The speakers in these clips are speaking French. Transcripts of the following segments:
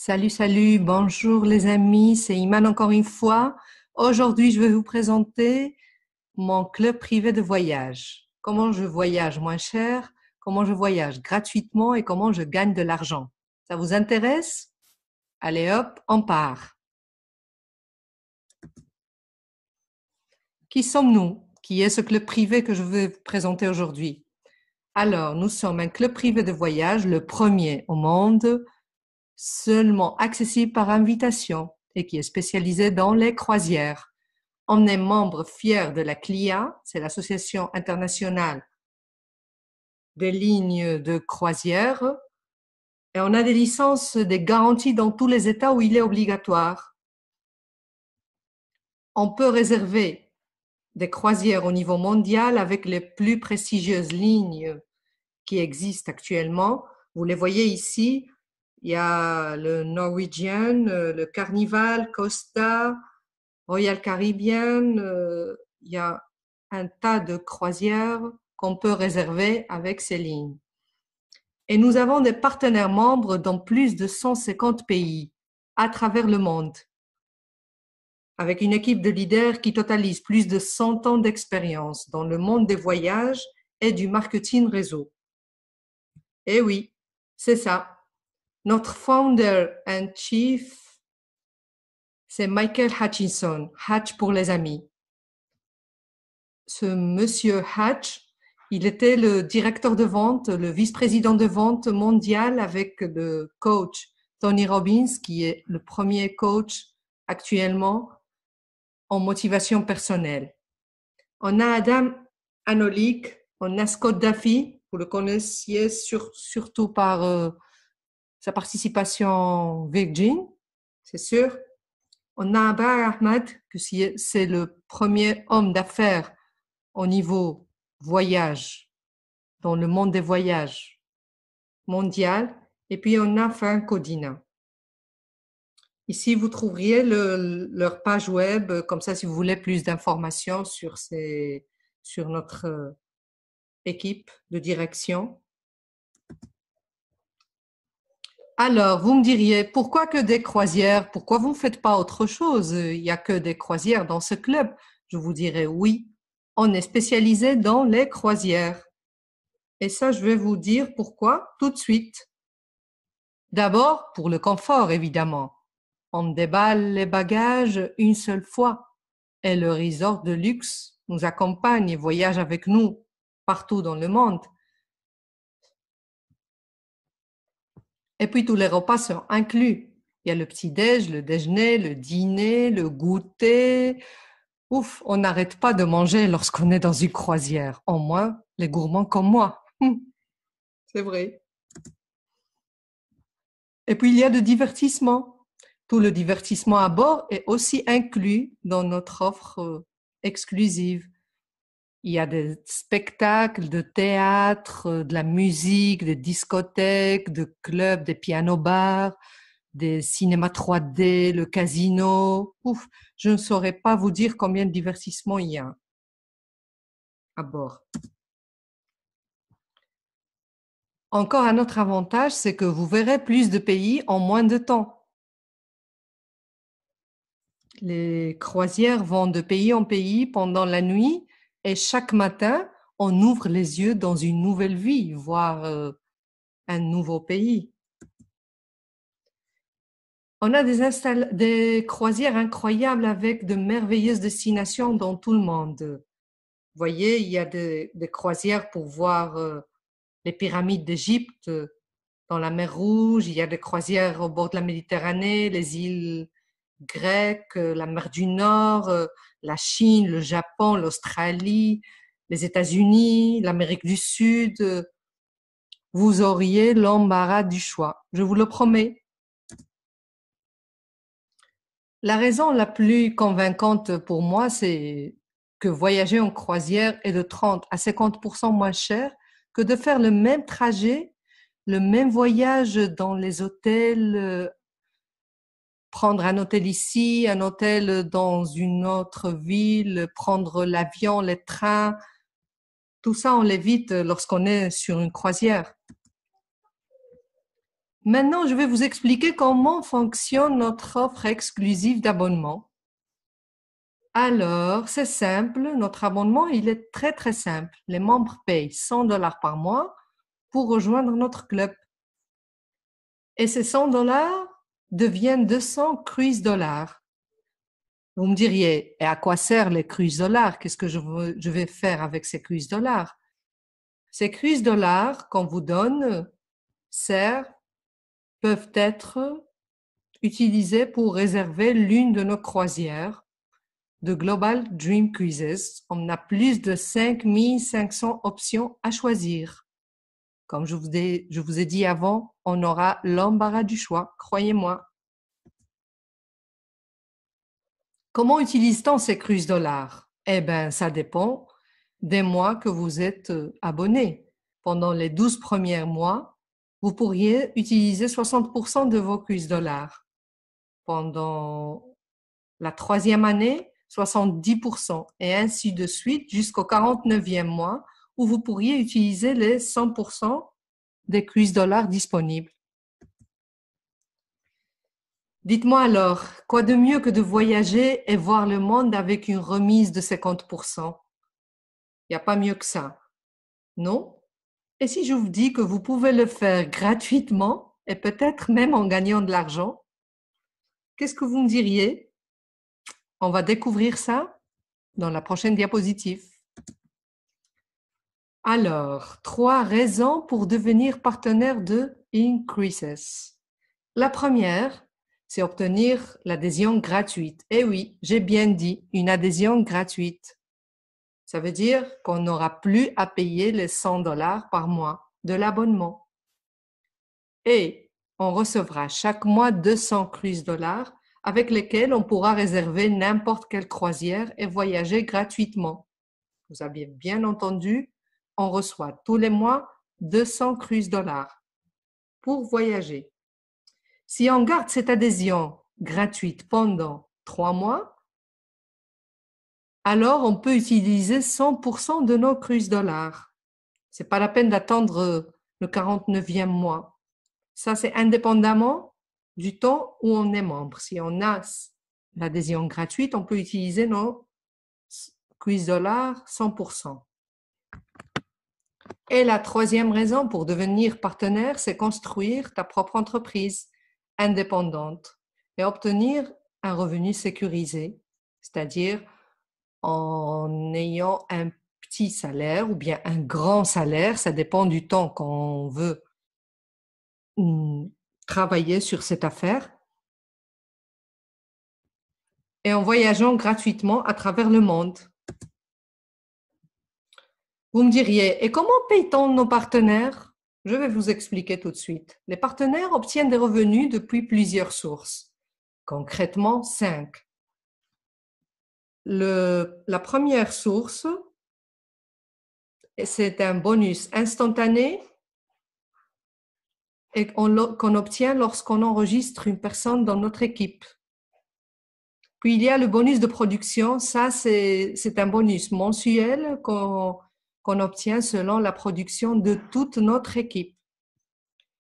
Salut, salut, bonjour les amis, c'est Iman encore une fois. Aujourd'hui, je vais vous présenter mon club privé de voyage. Comment je voyage moins cher, comment je voyage gratuitement et comment je gagne de l'argent. Ça vous intéresse? Allez hop, on part. Qui sommes-nous? Qui est ce club privé que je vais vous présenter aujourd'hui? Alors, nous sommes un club privé de voyage, le premier au monde, seulement accessible par invitation et qui est spécialisé dans les croisières. On est membre fier de la CLIA, c'est l'Association internationale des lignes de croisière, et on a des licences, des garanties dans tous les États où il est obligatoire. On peut réserver des croisières au niveau mondial avec les plus prestigieuses lignes qui existent actuellement. Vous les voyez ici, il y a le Norwegian, le Carnival, Costa, Royal Caribbean, il y a un tas de croisières qu'on peut réserver avec ces lignes. Et nous avons des partenaires membres dans plus de 150 pays à travers le monde, avec une équipe de leaders qui totalise plus de 100 ans d'expérience dans le monde des voyages et du marketing réseau. Eh oui, c'est ça. Notre founder and chief, c'est Michael Hutchinson, Hatch pour les amis. Ce monsieur Hatch, il était le directeur de vente, le vice-président de vente mondial avec le coach Tony Robbins, qui est le premier coach actuellement en motivation personnelle. On a Adam Anolik, on a Scott Duffy, vous le connaissiez surtout par sa participation Virgin, c'est sûr. On a Abar Ahmad, que c'est le premier homme d'affaires au niveau voyage, dans le monde des voyages mondial. Et puis, on a Frank Codina. Ici, vous trouveriez leur page web, comme ça, si vous voulez plus d'informations sur notre équipe de direction. Alors, vous me diriez, pourquoi que des croisières? Pourquoi vous ne faites pas autre chose? Il n'y a que des croisières dans ce club. Je vous dirais oui, on est spécialisé dans les croisières. Et ça, je vais vous dire pourquoi tout de suite. D'abord, pour le confort, évidemment. On déballe les bagages une seule fois et le resort de luxe nous accompagne et voyage avec nous partout dans le monde. Et puis tous les repas sont inclus. Il y a le petit-déj, le déjeuner, le dîner, le goûter. Ouf, on n'arrête pas de manger lorsqu'on est dans une croisière. Au moins, les gourmands comme moi. C'est vrai. Et puis, il y a le divertissement. Tout le divertissement à bord est aussi inclus dans notre offre exclusive. Il y a des spectacles de théâtre, de la musique, des discothèques, de clubs, des pianos-bars, des cinémas 3D, le casino. Ouf, je ne saurais pas vous dire combien de divertissements il y a à bord. Encore un autre avantage, c'est que vous verrez plus de pays en moins de temps. Les croisières vont de pays en pays pendant la nuit et chaque matin, on ouvre les yeux dans une nouvelle vie, voire un nouveau pays. On a des croisières incroyables avec de merveilleuses destinations dans tout le monde. Vous voyez, il y a des croisières pour voir les pyramides d'Égypte dans la mer Rouge, il y a des croisières au bord de la Méditerranée, les îles grecques, la mer du Nord, la Chine, le Japon, l'Australie, les États-Unis, l'Amérique du Sud. Vous auriez l'embarras du choix, je vous le promets. La raison la plus convaincante pour moi, c'est que voyager en croisière est de 30 à 50% moins cher que de faire le même trajet, le même voyage dans les hôtels, prendre un hôtel ici, un hôtel dans une autre ville, prendre l'avion, les trains. Tout ça, on l'évite lorsqu'on est sur une croisière. Maintenant, je vais vous expliquer comment fonctionne notre offre exclusive d'abonnement. Alors, c'est simple, notre abonnement, il est très très simple. Les membres payent 100 $ par mois pour rejoindre notre club. Et ces 100 $ deviennent 200 cruise dollars. Vous me diriez, et à quoi servent les cruise dollars? Qu'est-ce que je vais faire avec ces cruise dollars? Ces cruise dollars qu'on vous donne peuvent être utilisés pour réserver l'une de nos croisières de Global Dream Cruises. On a plus de 5500 options à choisir. Comme je vous ai dit avant, on aura l'embarras du choix, croyez-moi. Comment utilise-t-on ces cruise dollars? Eh bien, ça dépend des mois que vous êtes abonné. Pendant les 12 premiers mois, vous pourriez utiliser 60% de vos cruise dollars. Pendant la 3e année, 70% et ainsi de suite jusqu'au 49e mois où vous pourriez utiliser les 100% des cruise dollars disponibles. Dites-moi alors, quoi de mieux que de voyager et voir le monde avec une remise de 50%? Il n'y a pas mieux que ça, non? Et si je vous dis que vous pouvez le faire gratuitement et peut-être même en gagnant de l'argent, qu'est-ce que vous me diriez? On va découvrir ça dans la prochaine diapositive. Alors, 3 raisons pour devenir partenaire de Increases. La première, c'est obtenir l'adhésion gratuite. Eh oui, j'ai bien dit, une adhésion gratuite. Ça veut dire qu'on n'aura plus à payer les 100 $ par mois de l'abonnement. Et on recevra chaque mois 200 cruise dollars avec lesquels on pourra réserver n'importe quelle croisière et voyager gratuitement. Vous avez bien entendu, on reçoit tous les mois 200 cruise dollars pour voyager. Si on garde cette adhésion gratuite pendant 3 mois, alors on peut utiliser 100% de nos cruise dollars. C'est pas la peine d'attendre le 49e mois. Ça, c'est indépendamment du temps où on est membre. Si on a l'adhésion gratuite, on peut utiliser nos cruise dollars 100%. Et la 3e raison pour devenir partenaire, c'est construire ta propre entreprise indépendante et obtenir un revenu sécurisé, c'est-à-dire en ayant un petit salaire ou bien un grand salaire, ça dépend du temps qu'on veut travailler sur cette affaire, et en voyageant gratuitement à travers le monde. Vous me diriez, et comment paye-t-on nos partenaires? Je vais vous expliquer tout de suite. Les partenaires obtiennent des revenus depuis plusieurs sources, concrètement 5. La première source, c'est un bonus instantané et qu'on obtient lorsqu'on enregistre une personne dans notre équipe. Puis il y a le bonus de production, ça c'est un bonus mensuel qu'on obtient selon la production de toute notre équipe.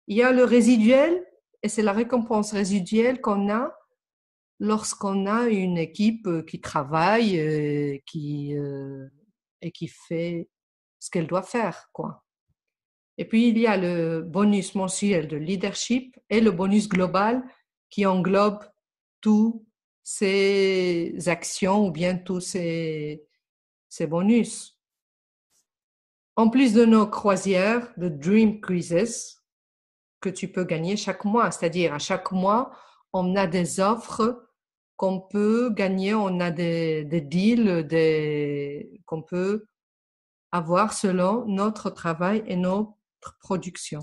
Il y a le résiduel, et c'est la récompense résiduelle qu'on a lorsqu'on a une équipe qui travaille et qui fait ce qu'elle doit faire, quoi. Et puis, il y a le bonus mensuel de leadership et le bonus global qui englobe tous ces actions ou bien tous ces bonus. En plus de nos croisières de Dream Cruises que tu peux gagner chaque mois, c'est-à-dire à chaque mois, on a des offres qu'on peut gagner, on a des deals qu'on peut avoir selon notre travail et notre production.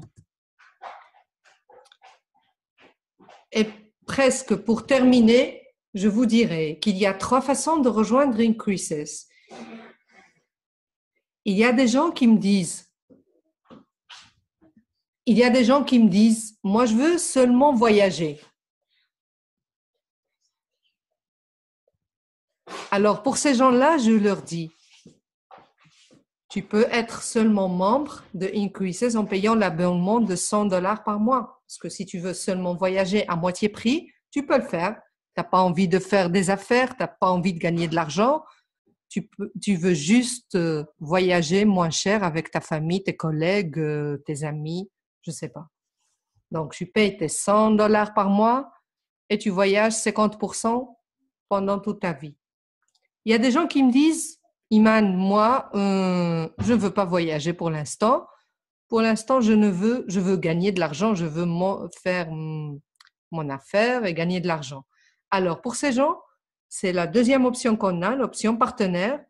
Et presque pour terminer, je vous dirai qu'il y a 3 façons de rejoindre Increases. Il y a des gens qui me disent, moi je veux seulement voyager. Alors pour ces gens-là, je leur dis, Tu peux être seulement membre de Increases en payant l'abonnement de $100 par mois. Parce que si tu veux seulement voyager à moitié prix, tu peux le faire. Tu n'as pas envie de faire des affaires, tu n'as pas envie de gagner de l'argent. Tu veux juste voyager moins cher avec ta famille, tes collègues, tes amis, je ne sais pas. Donc, tu payes tes $100 par mois et tu voyages 50% pendant toute ta vie. Il y a des gens qui me disent, Iman, moi, je ne veux pas voyager pour l'instant. Pour l'instant, je veux gagner de l'argent, je veux faire mon affaire et gagner de l'argent. Alors, pour ces gens, c'est la deuxième option qu'on a, l'option partenaire.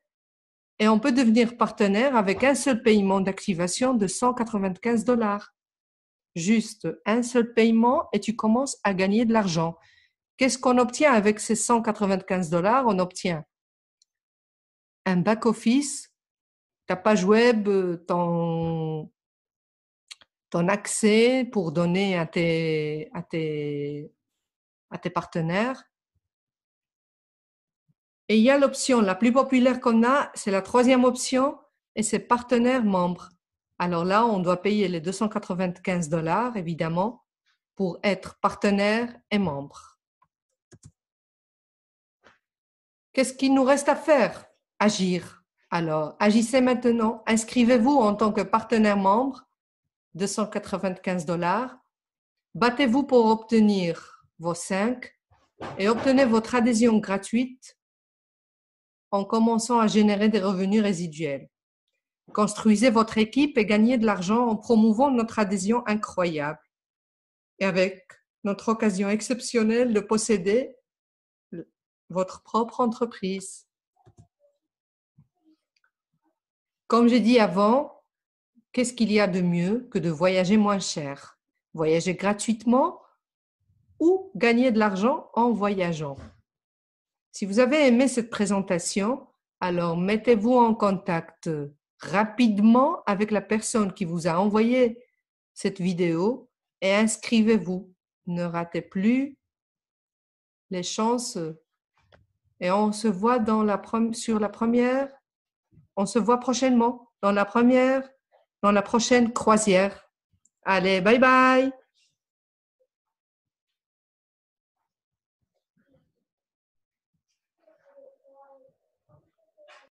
Et on peut devenir partenaire avec un seul paiement d'activation de $195. Juste un seul paiement et tu commences à gagner de l'argent. Qu'est-ce qu'on obtient avec ces $195? On obtient un back-office, ta page web, ton accès pour donner à tes partenaires. Et il y a l'option la plus populaire qu'on a, c'est la troisième option, et c'est partenaire membre. Alors là, on doit payer les $295, évidemment, pour être partenaire et membre. Qu'est-ce qu'il nous reste à faire? Agir. Alors, agissez maintenant. Inscrivez-vous en tant que partenaire membre, $295. Battez-vous pour obtenir vos 5 et obtenez votre adhésion gratuite en commençant à générer des revenus résiduels. Construisez votre équipe et gagnez de l'argent en promouvant notre adhésion incroyable et avec notre occasion exceptionnelle de posséder votre propre entreprise. Comme j'ai dit avant, qu'est-ce qu'il y a de mieux que de voyager moins cher? Voyager gratuitement ou gagner de l'argent en voyageant. Si vous avez aimé cette présentation, alors mettez-vous en contact rapidement avec la personne qui vous a envoyé cette vidéo et inscrivez-vous. Ne ratez plus les chances. Et on se voit sur la première, on se voit prochainement dans la prochaine croisière. Allez, bye bye!